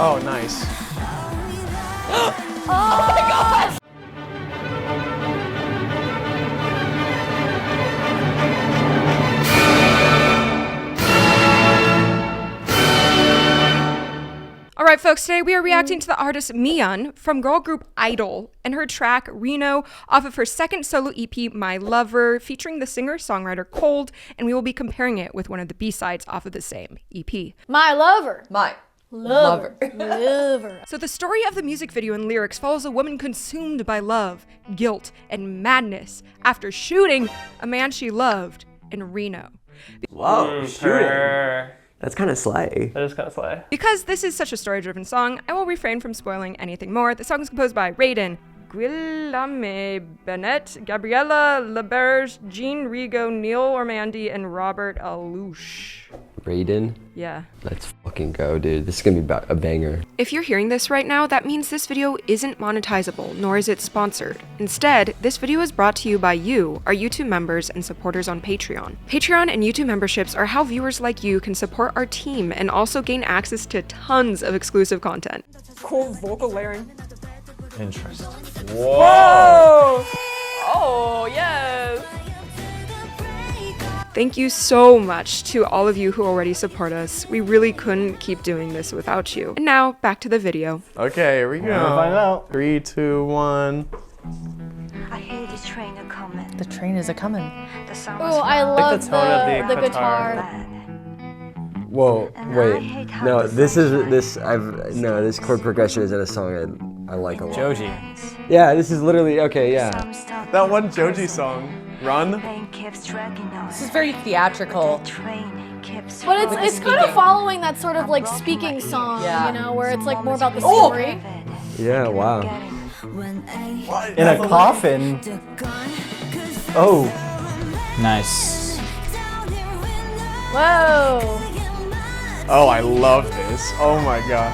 Oh, nice. Oh my gosh! Alright folks, today we are reacting to the artist MIYEON from girl group i-dle and her track Reno off of her second solo EP, My Lover, featuring the singer-songwriter Colde, and we will be comparing it with one of the B-sides off of the same EP. My lover. My Lover. Lover. So the story of the music video and lyrics follows a woman consumed by love, guilt, and madness after shooting a man she loved in Reno. Whoa, shooting. That's kind of slay. That is kind of slay. Because this is such a story-driven song, I will refrain from spoiling anything more. The song is composed by Raiden, Guillaume Bennett, Gabriella Leberge, Jean Rigo, Neil Ormandy, and Robert Alouche. Raiden? Yeah. Let's fucking go, dude. This is gonna be a banger. If you're hearing this right now, that means this video isn't monetizable, nor is it sponsored. Instead, this video is brought to you by you, our YouTube members and supporters on Patreon. Patreon and YouTube memberships are how viewers like you can support our team and also gain access to tons of exclusive content. Cool vocal layering. Interesting. Whoa! Oh, yes! Thank you so much to all of you who already support us. We really couldn't keep doing this without you. And now, back to the video. Okay, here we go. Find out. 3, 2, 1. I hear the train a coming. The train is a coming. The sound Oh, I love the tone of the guitar. Whoa, wait. No, this chord progression is in a song I like a lot. Joji. Yeah, this is literally, okay, yeah. That one Joji song, Run. This is very theatrical. But it's kind of following that sort of like speaking song, you know, where it's like more about the story. Yeah, wow. In a coffin. Oh. Nice. Whoa. Oh, I love this. Oh my god.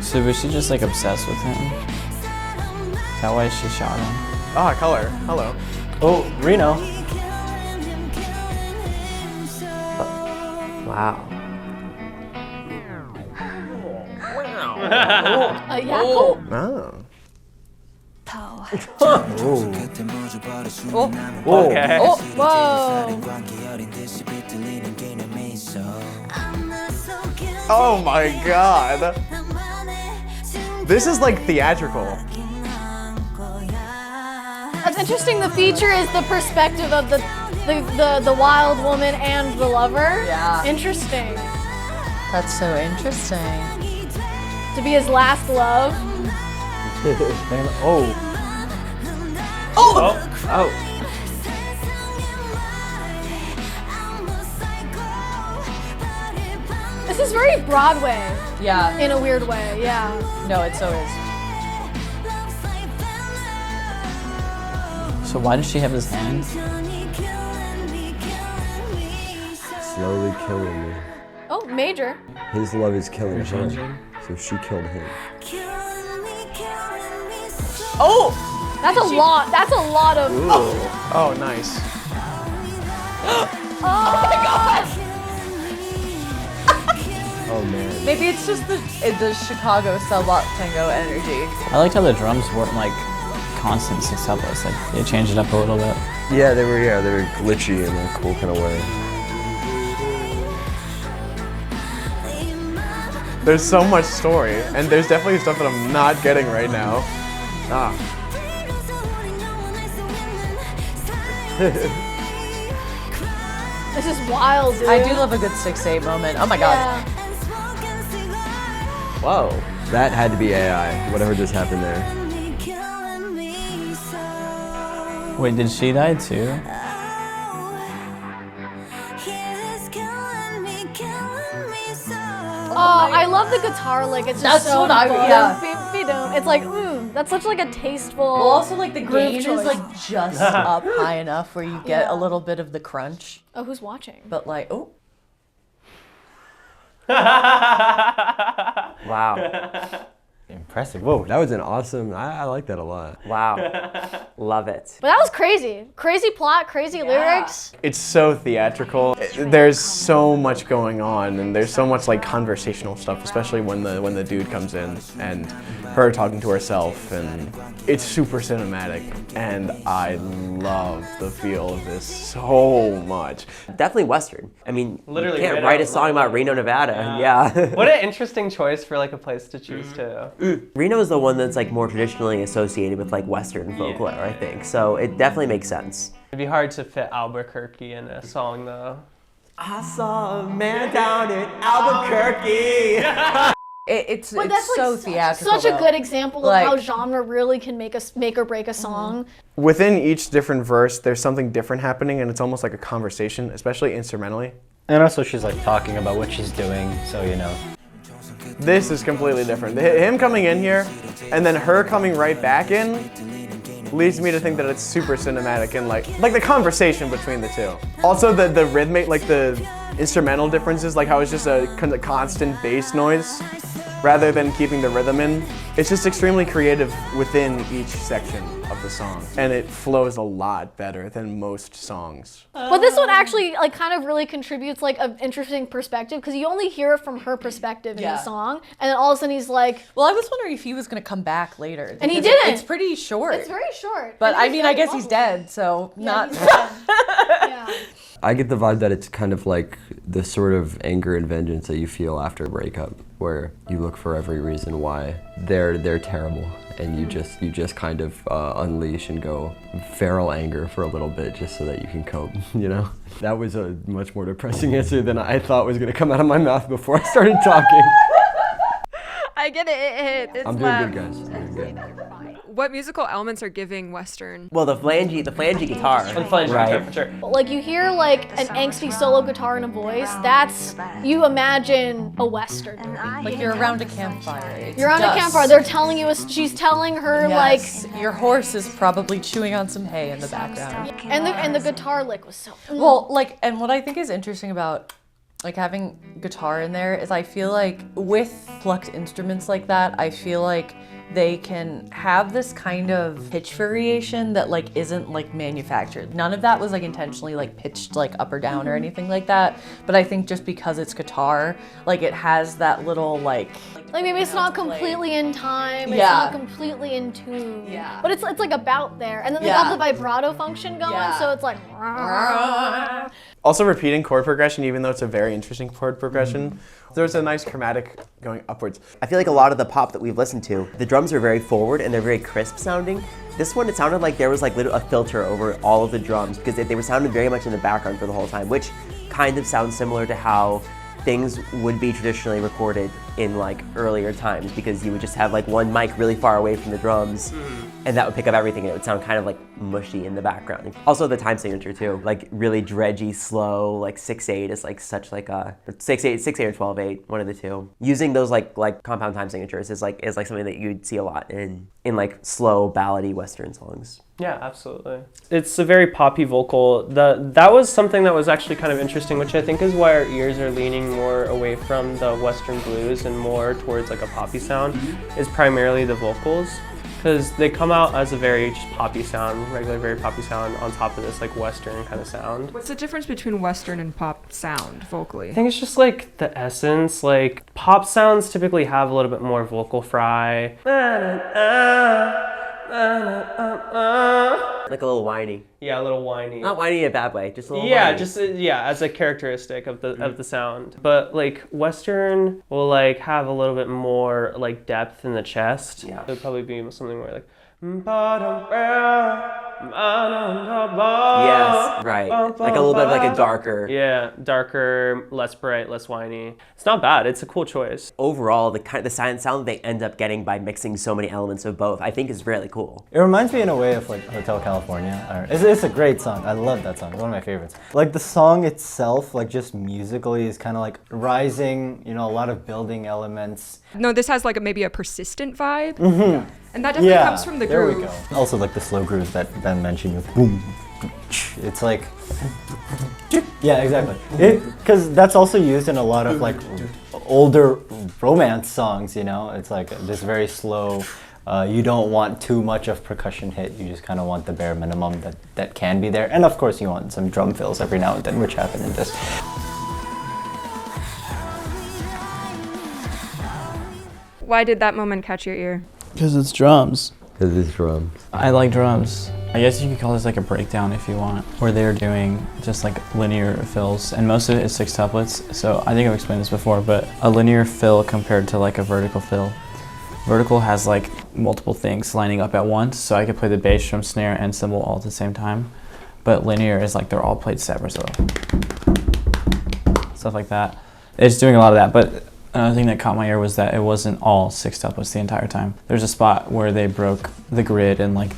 So was she just like obsessed with him? Is that why she shot him? Ah, color. Hello. Oh, Reno. Wow. Yeah, cool. Oh. Okay. Oh, whoa. Oh my god. This is like theatrical. That's interesting. The feature is the perspective of the wild woman and the lover. Yeah. Interesting. That's so interesting. To be his last love. Oh. Oh. This is very Broadway Yeah. in a weird way. Yeah. No, it so is. So why does she have his hand? Slowly killing me. Oh, major. His love is killing her, so she killed him. Oh, that's a lot. That's a lot of. Oh, nice. Oh my gosh. Oh man. Maybe it's just the Chicago cell-block tango energy. I liked how the drums weren't like constant sextuplets. Like they changed it up a little bit. Yeah, they were glitchy in a cool kind of way. There's so much story, and there's definitely stuff that I'm not getting right now. Ah. This is wild, dude. I do love a good 6/8 moment. Oh my god. Yeah. Whoa. That had to be AI, whatever just happened there. Wait, did she die too? Oh, I love the guitar lick. It's just That's so what I would- fun. yeah. It's like, that's such like a tasteful. Well, also like the groove gain is choice. like just up high enough where you get a little bit of the crunch, Oh, who's watching? but like, oh. Wow. Impressive. Whoa. That was an awesome. I like that a lot. Wow. Love it. But that was crazy. Crazy plot, crazy lyrics. It's so theatrical. There's so much going on, and there's so much like conversational stuff, especially when the dude comes in and her talking to herself, and it's super cinematic. And I love the feel of this so much. Definitely Western. I mean, Literally you can't right write a out song about Reno, Nevada. Yeah. What an interesting choice for like a place to choose too. Reno is the one that's like more traditionally associated with like Western folklore, I think. So it definitely makes sense. It'd be hard to fit Albuquerque in a song though. I saw a man down in Albuquerque. It's But that's like so theatrical. such a good example Like- of how genre really can make or break a song. Within each different verse, there's something different happening, and it's almost like a conversation, especially instrumentally. And also she's like talking about what she's doing, so you know. This is completely different. Him coming in here, and then her coming right back in, leads me to think that it's super cinematic and like the conversation between the two. Also the rhythmic, like the instrumental differences, like how it's just a constant bass noise rather than keeping the rhythm in. It's just extremely creative within each section of the song, and it flows a lot better than most songs. But this one actually like kind of really contributes like an interesting perspective because you only hear it from her perspective in the song, and then all of a sudden he's like, Well, I was wondering if he was gonna come back later. And he because didn't. It's pretty short. it's very short. But And I he's mean, I dead guess he's lovely. dead, so not. He's dead. Yeah. I get the vibe that it's kind of like the sort of anger and vengeance that you feel after a breakup, where you look for every reason why they're terrible, and you just kind of unleash and go feral anger for a little bit just so that you can cope, you know? That was a much more depressing answer than I thought was gonna come out of my mouth before I started talking. I get it. It hit. I'm doing good, guys. I'm doing good. What musical elements are giving Western? Well, the flangey guitar. The flange Right. for sure. Like you hear like an angsty solo guitar and a voice, that's, you imagine a Western movie. Like you're around a campfire. It's You're on a dusk. campfire, they're telling you, she's telling her Yes. like, Your horse is probably chewing on some hay in the background. and the guitar lick was so, Well, like, and what I think is interesting about like having guitar in there is I feel like with plucked instruments like that, I feel like they can have this kind of pitch variation that like isn't like manufactured. None of that was like intentionally like pitched like up or down or anything like that. But I think just because it's guitar, like it has that little like maybe it's not completely in time, it's Yeah. not completely in tune. Yeah. But it's like about there. And then they Yeah. have the vibrato function going, Yeah. so it's like Also repeating chord progression, even though it's a very interesting chord progression, there's a nice chromatic going upwards. I feel like a lot of the pop that we've listened to, the drums are very forward and they're very crisp sounding. This one, it sounded like there was like a filter over all of the drums because they were sounding very much in the background for the whole time, which kind of sounds similar to how things would be traditionally recorded in like earlier times, because you would just have like one mic really far away from the drums and that would pick up everything and it would sound kind of like mushy in the background. Also the time signature too, like really dredgy, slow, like 6/8 is like such like a 6/8 or 12/8, one of the two. Using those like compound time signatures is like something that you'd see a lot in like slow ballady Western songs. Yeah, absolutely. It's a very poppy vocal. That was something that was actually kind of interesting, which I think is why our ears are leaning more away from the Western blues and more towards like a poppy sound, is primarily the vocals. Because they come out as a very just poppy sound, regular, very poppy sound on top of this like Western kind of sound. What's the difference between Western and pop sound vocally? I think it's just like the essence. Like pop sounds typically have a little bit more vocal fry. Like a little whiny. Yeah, a little whiny. Not whiny in a bad way, just a little Yeah, whiny. just as a characteristic of the sound. But like Western will like have a little bit more like depth in the chest. Yeah. It would probably be something more like Yes, right. Like a little bit of like a darker. yeah, darker, less bright, less whiny. It's not bad. It's a cool choice. Overall, the sound that they end up getting by mixing so many elements of both, I think is really cool. It reminds me in a way of like Hotel California. It's a great song. I love that song. It's one of my favorites. Like the song itself, like just musically, is kind of like rising. You know, a lot of building elements. No, this has like maybe a persistent vibe. Mm-hmm. And that definitely comes from the there groove. we go. Also like the slow grooves that Ben mentioned with boom. It's like, yeah, exactly. Because that's also used in a lot of like older romance songs, you know? It's like just very slow. You don't want too much of percussion hit. You just kind of want the bare minimum that can be there. And of course you want some drum fills every now and then, which happen in this. Why did that moment catch your ear? Because it's drums. Because it's drums. I like drums. I guess you could call this like a breakdown if you want, where they're doing just like linear fills, and most of it is 6 tuplets. So I think I've explained this before, but a linear fill compared to like a vertical fill. Vertical has like multiple things lining up at once, so I could play the bass, drum, snare, and cymbal all at the same time. But linear is like they're all played separate, so stuff like that. It's doing a lot of that, but another thing that caught my ear was that it wasn't all 6 tuplets the entire time. There's a spot where they broke the grid and like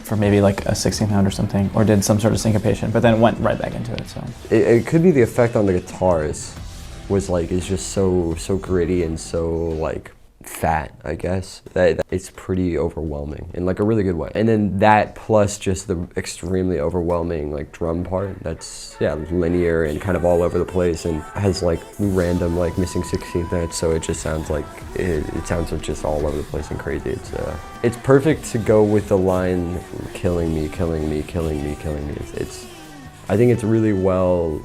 for maybe like a 16th note or something, or did some sort of syncopation, but then went right back into it. So it could be the effect on the guitars was like is just so gritty and so like fat, I guess. That it's pretty overwhelming in like a really good way. And then that plus just the extremely overwhelming like drum part that's linear and kind of all over the place and has like random like missing 16th notes, so it just sounds like it sounds just all over the place and crazy. It's perfect to go with the line killing me, killing me, killing me, killing me. I think it's really well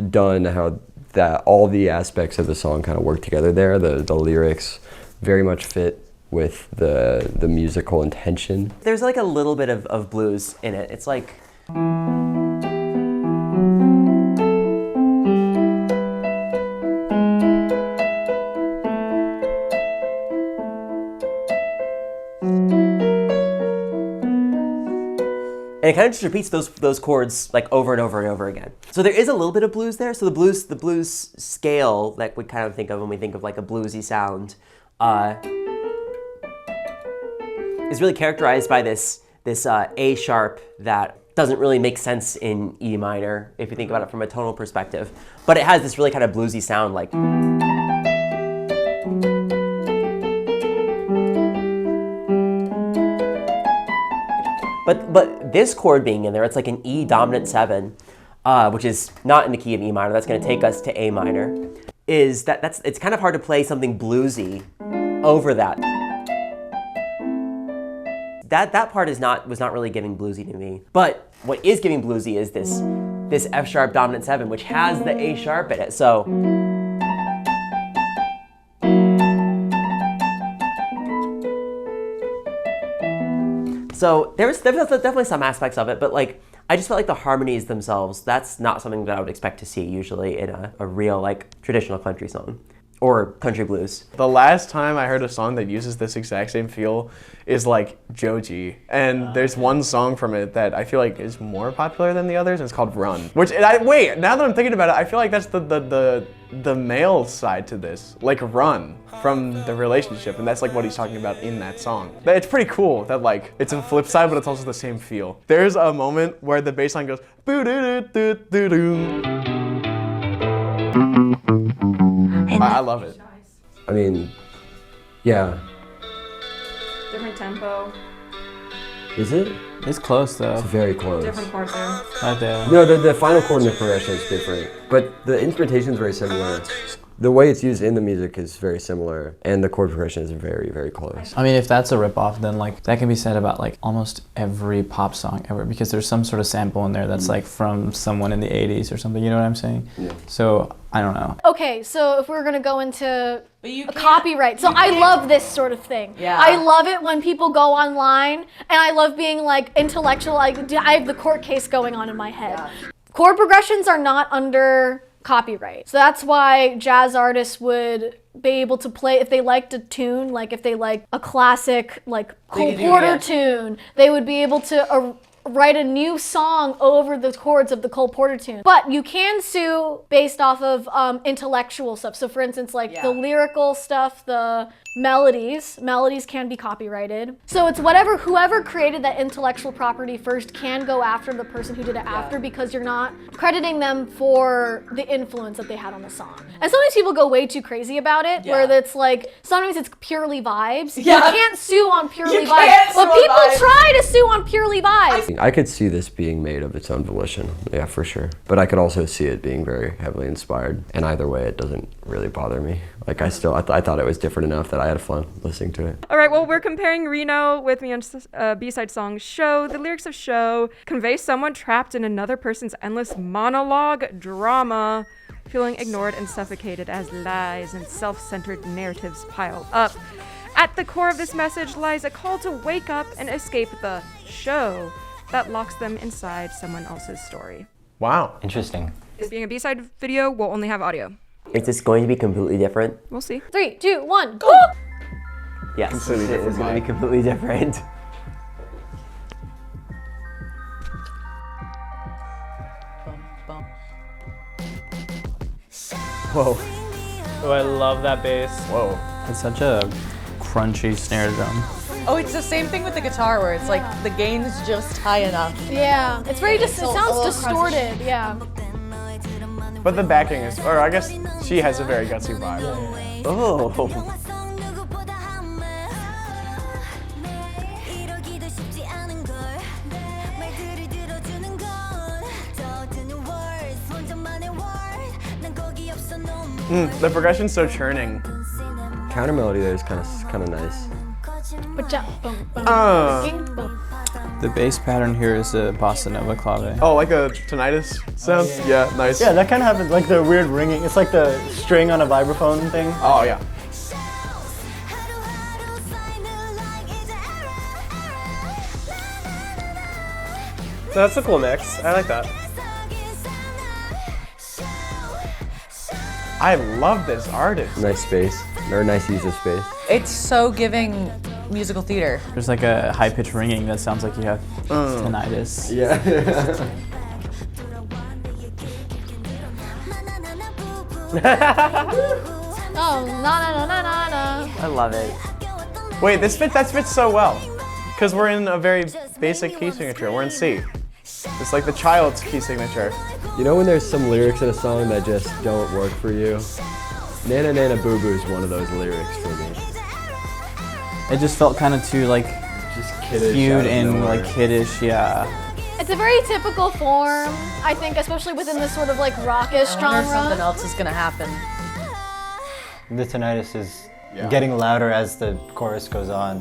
done how that all the aspects of the song kind of work together there. The lyrics very much fit with the musical intention. There's like a little bit of blues in it. It's like... And it kind of just repeats those chords like over and over and over again. So there is a little bit of blues there. So the blues scale that we kind of think of when we think of like a bluesy sound is really characterized by this A sharp that doesn't really make sense in E minor if you think about it from a tonal perspective. But it has this really kind of bluesy sound like. But this chord being in there, it's like an E dominant 7, which is not in the key of E minor. That's going to take us to A minor. It's kind of hard to play something bluesy over that. That part was not really giving bluesy to me. But what is giving bluesy is this F sharp dominant 7, which has the A sharp in it. So. So there's definitely some aspects of it, but like I just felt like the harmonies themselves, that's not something that I would expect to see usually in a real like traditional country song or country blues. The last time I heard a song that uses this exact same feel is like Joji, and there's one song from it that I feel like is more popular than the others, and it's called Run. Which, wait, now that I'm thinking about it, I feel like that's the male side to this, like Run from the relationship, and that's like what he's talking about in that song. But it's pretty cool that like it's a flip side, but it's also the same feel. There's a moment where the bass line goes boo doo doo doo doo. I love it. I mean, yeah. Different tempo. Is it? It's close though. It's very close. Different part there. Right there. No, the final chord in the progression is different, but the instrumentation is very similar. The way it's used in the music is very similar, and the chord progression is very, very close. I mean, if that's a ripoff, then like that can be said about like almost every pop song ever, because there's some sort of sample in there that's like from someone in the 80s or something, you know what I'm saying? Yeah. So, I don't know. Okay, so if we're gonna go into copyright, so I love this sort of thing. Yeah. I love it when people go online, and I love being like intellectual, like I have the court case going on in my head. Yeah. Chord progressions are not under copyright. So that's why jazz artists would be able to play, if they liked a tune, like if they like a classic like Cole Porter tune, they would be able to write a new song over the chords of the Cole Porter tune. But you can sue based off of intellectual stuff. So for instance, like the lyrical stuff, the melodies can be copyrighted. So it's whoever created that intellectual property first can go after the person who did it after, because you're not crediting them for the influence that they had on the song. And sometimes people go way too crazy about it, where it's like, sometimes it's purely vibes. You can't sue on purely vibes, but people try to sue on purely vibes. I could see this being made of its own volition, yeah, for sure. But I could also see it being very heavily inspired. And either way, it doesn't really bother me. Like I thought it was different enough that I had fun listening to it. All right, well, we're comparing Reno with MIYEON's B-side song Show. The lyrics of Show convey someone trapped in another person's endless monologue drama, feeling ignored and suffocated as lies and self-centered narratives pile up. At the core of this message lies a call to wake up and escape the show that locks them inside someone else's story. Wow. Interesting. This being a B-side video, we'll only have audio. Is this going to be completely different? We'll see. 3, 2, 1, go! Yes, Completely it's different going to be completely different. Whoa. Oh, I love that bass. Whoa. It's such a crunchy snare drum. Oh, it's the same thing with the guitar where it's like the gain's just high enough. Yeah, it's very it So sounds all distorted, yeah. But the backing is, or I guess she has a very gutsy vibe. Oh. The progression's so churning. Counter melody there is kind of nice. The bass pattern here is a bossa nova clave. Oh, like a tinnitus sound? Yeah, nice. Yeah, that kind of happens, like the weird ringing. It's like the string on a vibraphone thing. Oh, yeah. That's a cool mix. I like that. I love this artist. Nice space, or nice use of space. It's so giving musical theater. There's like a high-pitched ringing that sounds like you have tinnitus. Yeah. Oh, na. I love it. Wait, that fits so well. Because we're in a very basic key signature. We're in C. It's like the child's key signature. You know when there's some lyrics in a song that just don't work for you? Nana Nana Boo Boo is one of those lyrics for me. It just felt kind of too like Just kiddish. cute out of and nowhere. like kiddish, yeah. It's a very typical form, I think, especially within this sort of like rockish I wonder if something genre. else is gonna happen. The tinnitus is getting louder as the chorus goes on.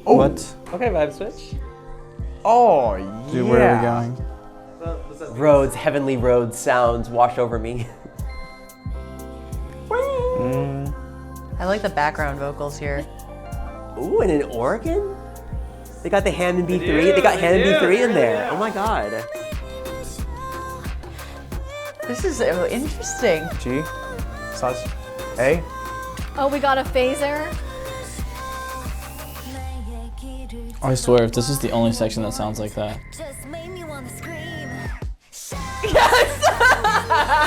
What? Okay, vibe switch. Oh, yeah. Dude, where are we going? Roads, heavenly roads sounds wash over me. I like the background vocals here. Ooh, and an organ? They got the Hammond B3. They got Hammond B3 in there. Oh my god. This is interesting. G, sus, A. Oh, we got a phaser. I swear, if this is the only section that sounds like that.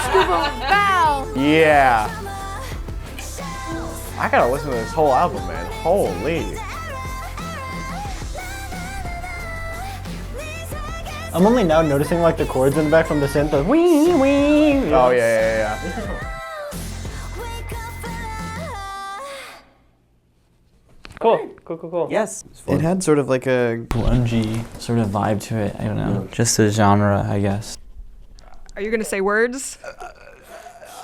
Wow. Yeah. I gotta listen to this whole album, man. Holy. I'm only now noticing like the chords in the back from the synth. The wee wee. Oh, yeah. Cool. Yes. It had sort of like a grungy sort of vibe to it. I don't know. Just a genre, I guess. Are you gonna say words?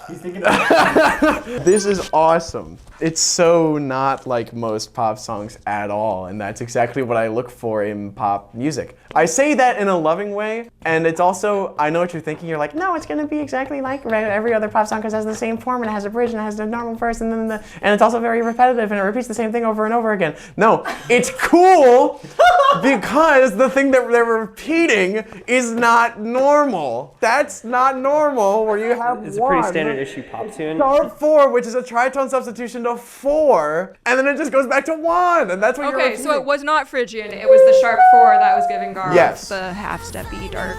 This is awesome. It's so not like most pop songs at all, and that's exactly what I look for in pop music. I say that in a loving way, and it's also, I know what you're thinking, you're like, no, it's gonna be exactly like every other pop song because it has the same form, and it has a bridge, and it has the normal verse, and then and it's also very repetitive, and it repeats the same thing over and over again. No, it's cool because the thing that they're repeating is not normal. That's not normal where you have It's a pretty standard issue pop tune. Sharp 4, which is a tritone substitution to 4, and then it just goes back to 1, and that's what you're Okay, repeating. so it was not Phrygian. It was the sharp 4 that was giving Garth Yes. the half-steppy dark.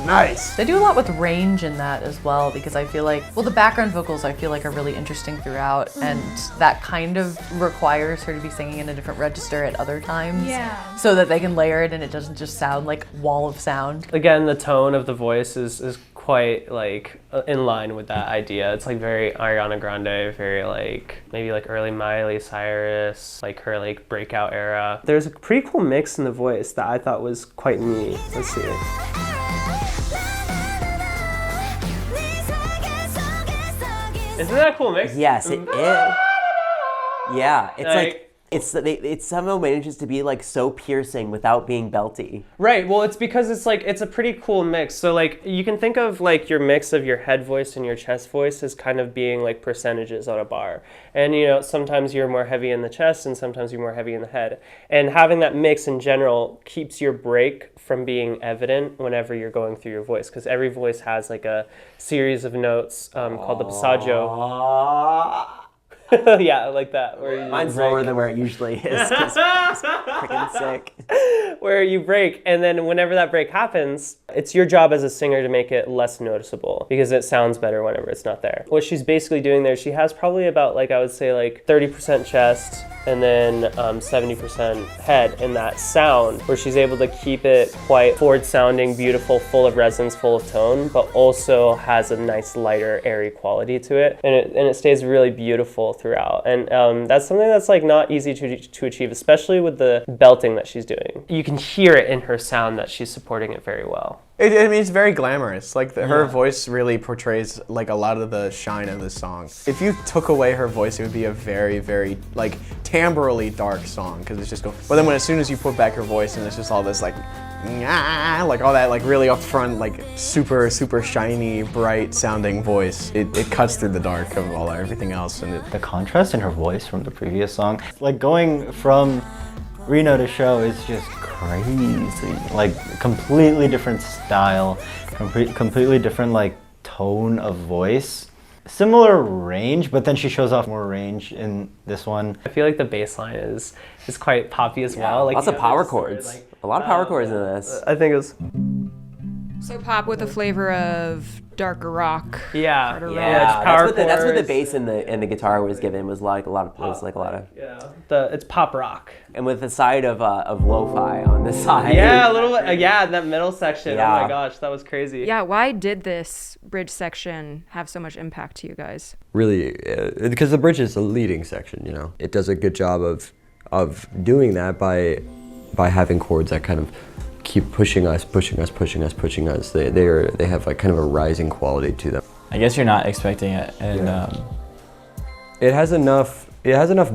Nice. They do a lot with range in that as well because I feel like, well, the background vocals I feel like are really interesting throughout, and that kind of requires her to be singing in a different register at other times. Yeah. So that they can layer it and it doesn't just sound like wall of sound. Again, the tone of the voice is quite like in line with that idea. It's like very Ariana Grande, very like maybe like early Miley Cyrus, like her like breakout era. There's a pretty cool mix in the voice that I thought was quite neat. Let's see. Isn't that a cool mix? Yes, it is. Yeah, it's like it somehow manages to be like so piercing without being belty. Right, well it's because it's like, it's a pretty cool mix. So like you can think of like your mix of your head voice and your chest voice as kind of being like percentages on a bar. And you know, sometimes you're more heavy in the chest and sometimes you're more heavy in the head. And having that mix in general keeps your break from being evident whenever you're going through your voice, because every voice has like a series of notes called the passaggio. Yeah, like that. Where you Mine's lower than where it usually is. It's freaking sick. Where you break, and then whenever that break happens, it's your job as a singer to make it less noticeable because it sounds better whenever it's not there. What she's basically doing there, she has probably about like, I would say like 30% chest and then 70% head in that sound, where she's able to keep it quite forward sounding, beautiful, full of resonance, full of tone, but also has a nice lighter, airy quality to it. And it stays really beautiful throughout. And that's something that's like not easy to achieve, especially with the belting that she's doing. You can hear it in her sound that she's supporting it very well. I mean, it's very glamorous. Like her voice really portrays like a lot of the shine of the song. If you took away her voice, it would be a very, very like timbrally dark song because it's just going. But then as soon as you put back her voice and it's just all this like all that like really upfront like super shiny bright sounding voice, it cuts through the dark of everything else. And The contrast in her voice from the previous song, like going from Reno to Show is just crazy. Like completely different style, completely different like tone of voice. Similar range, but then she shows off more range in this one. I feel like the bass line is quite poppy as well. Like Lots of power chords. A lot of power chords in this. I think it was. So pop with a flavor of darker rock. Yeah, harder yeah. It's power That's what the chords. bass and the guitar was given, was like a lot of. Yeah, it's pop rock. And with the side of lo-fi on the side. Yeah, a little bit. Yeah, that middle section. Yeah. Oh my gosh, that was crazy. Yeah, why did this bridge section have so much impact to you guys? Really, because the bridge is the leading section, you know. It does a good job of doing that by having chords that kind of keep pushing us. They have like kind of a rising quality to them. I guess you're not expecting it, and It has enough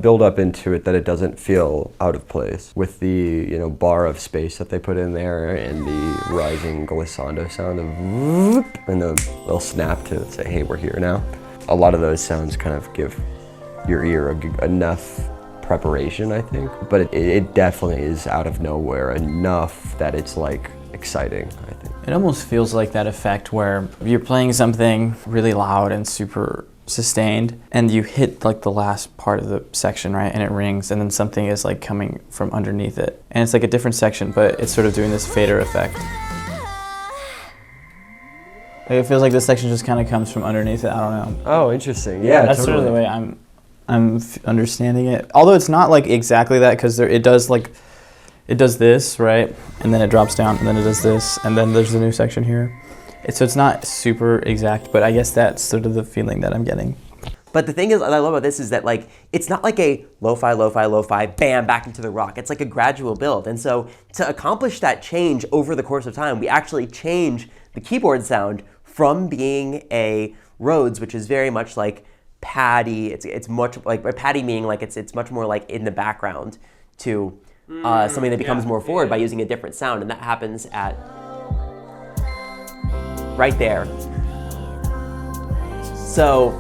build up into it that it doesn't feel out of place with the, you know, bar of space that they put in there and the rising glissando sound of whoop, and the little snap to say, hey, we're here now. A lot of those sounds kind of give your ear enough preparation, I think, but it definitely is out of nowhere enough that it's like exciting, I think. it almost feels like that effect where you're playing something really loud and super sustained, and you hit like the last part of the section, right, and it rings, and then something is like coming from underneath it, and it's like a different section, but it's sort of doing this fader effect. Like, it feels like this section just kind of comes from underneath it. I don't know. Oh, interesting. Yeah, That's totally. sort of the way I'm understanding it. Although it's not like exactly that, because it does this, right, and then it drops down, and then it does this, and then there's the new section here. So it's not super exact, but I guess that's sort of the feeling that I'm getting. But the thing is, what I love about this is that like it's not like a lo-fi, bam, back into the rock. It's like a gradual build. And so to accomplish that change over the course of time, we actually change the keyboard sound from being a Rhodes, which is very much like paddy. It's much like paddy, meaning like it's much more like in the background, to something that becomes more forward by using a different sound, and that happens at right there. So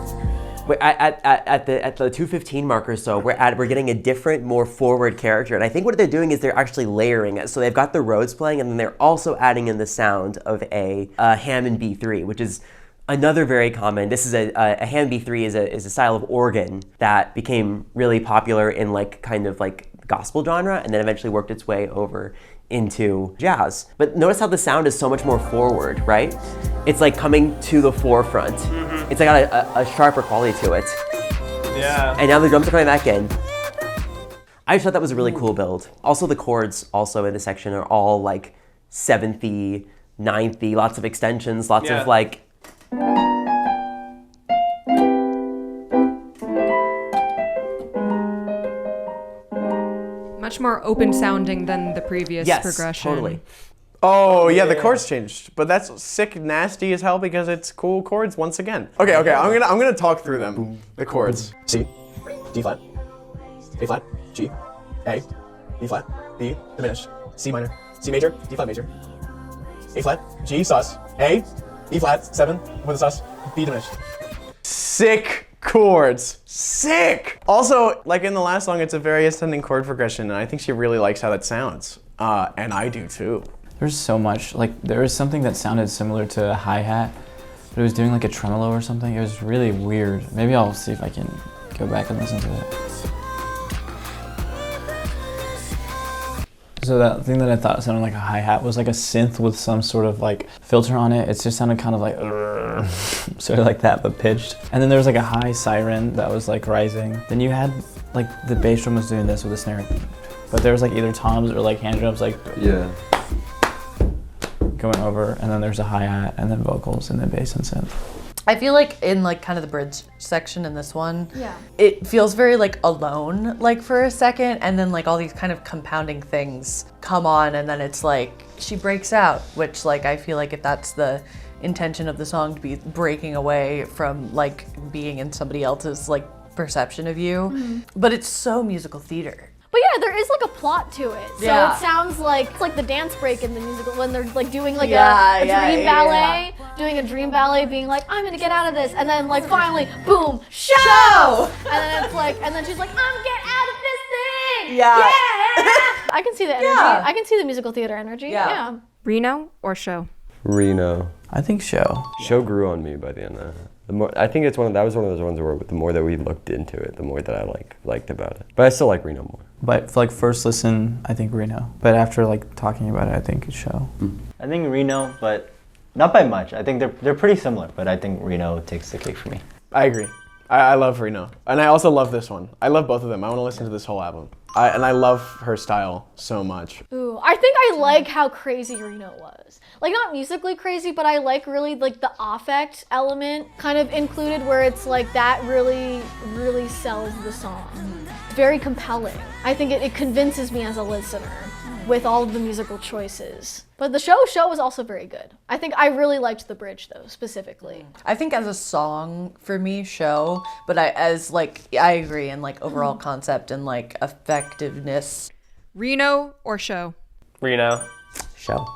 at the 2:15 mark or so, we're getting a different, more forward character, and I think what they're doing is they're actually layering it. So they've got the Rhodes playing, and then they're also adding in the sound of a Hammond B3, which is another very common. This is a Hammond B3 is a style of organ that became really popular in like kind of like gospel genre, and then eventually worked its way over into jazz. But notice how the sound is so much more forward, right? It's like coming to the forefront. Mm-hmm. It's like got a sharper quality to it. Yeah. And now the drums are coming back in. I just thought that was a really cool build. Also, the chords also in the section are all like 7th-y, ninth-y, lots of extensions, lots Yeah. of like. Much more open sounding than the previous Yes, progression. totally. Oh yeah, the chords changed, but that's sick nasty as hell because it's cool chords once again. Okay, I'm gonna talk through them. The chords. C, D flat, A flat, G, A, B flat, B diminished, C minor, C major, D flat major, A flat, G sus, A, E flat 7 with a sus, B diminished. Sick chords. Sick! Also, like in the last song, it's a very ascending chord progression, and I think she really likes how that sounds. And I do too. There's so much, like there was something that sounded similar to a hi-hat, but it was doing like a tremolo or something. It was really weird. Maybe I'll see if I can go back and listen to it. So that thing that I thought sounded like a hi-hat was like a synth with some sort of like filter on it. It just sounded kind of like, sort of like that, but pitched. And then there was like a high siren that was like rising. Then you had like the bass drum was doing this with the snare, but there was like either toms or like hand drums like Yeah. going over, and then there's a hi-hat, and then vocals, and then bass and synth. I feel like in like kind of the bridge section in this one, Yeah. it feels very like alone like for a second, and then like all these kind of compounding things come on, and then it's like she breaks out, which like I feel like if that's the intention of the song, to be breaking away from like being in somebody else's like perception of you, but it's so musical theater. But yeah, there is like a plot to it. So Yeah. it sounds like it's like the dance break in the musical when they're like doing like Yeah, a yeah, dream yeah, ballet, doing a dream ballet, being like, I'm gonna get out of this, and then like finally, boom, show! And then it's like, and then she's like, I'm get out of this thing! Yeah. I can see the energy. Yeah. I can see the musical theater energy. Yeah. Reno or show? Reno. I think show. Show grew on me by the end. The more I think that was one of those ones where the more that we looked into it, the more that I liked about it. But I still like Reno more. But for like first listen, I think Reno. But after like talking about it, I think it's show. I think Reno, but not by much. I think they're pretty similar, but I think Reno takes the cake for me. I agree. I love Reno. And I also love this one. I love both of them. I want to listen to this whole album. And I love her style so much. Ooh, I think I like how crazy Reno was. Like not musically crazy, but I like really like the affect element kind of included where it's like that really, really sells the song. It's very compelling. I think it convinces me as a listener with all of the musical choices. But the show was also very good. I think I really liked the bridge though, specifically. I think as a song for me, show, but I agree in like overall concept and like effectiveness. Reno or show? Reno. Show.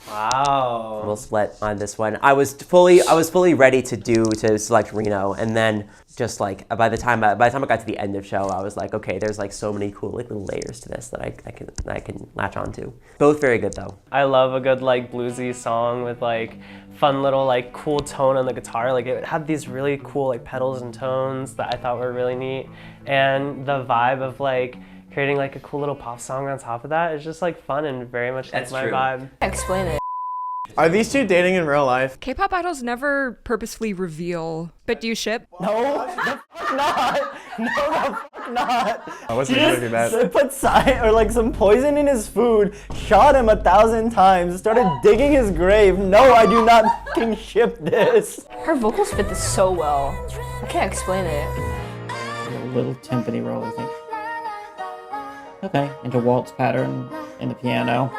Wow. We'll split on this one. I was fully ready to select Reno, and then just like by the time I got to the end of show, I was like, okay, there's like so many cool like little layers to this that I can latch onto. Both very good though. I love a good like bluesy song with like fun little like cool tone on the guitar. Like it had these really cool like pedals and tones that I thought were really neat, and the vibe of like creating like a cool little pop song on top of that is just like fun and very much like my vibe. Explain it. Are these two dating in real life? K-pop idols never purposefully reveal, but do you ship? No, the fuck not. No, the fuck not. I wasn't expecting that. They put some poison in his food, shot him 1,000 times, started digging his grave. No, I do not fucking ship this. Her vocals fit this so well. I can't explain it. A little timpani roll, I think. Okay, into waltz pattern in the piano.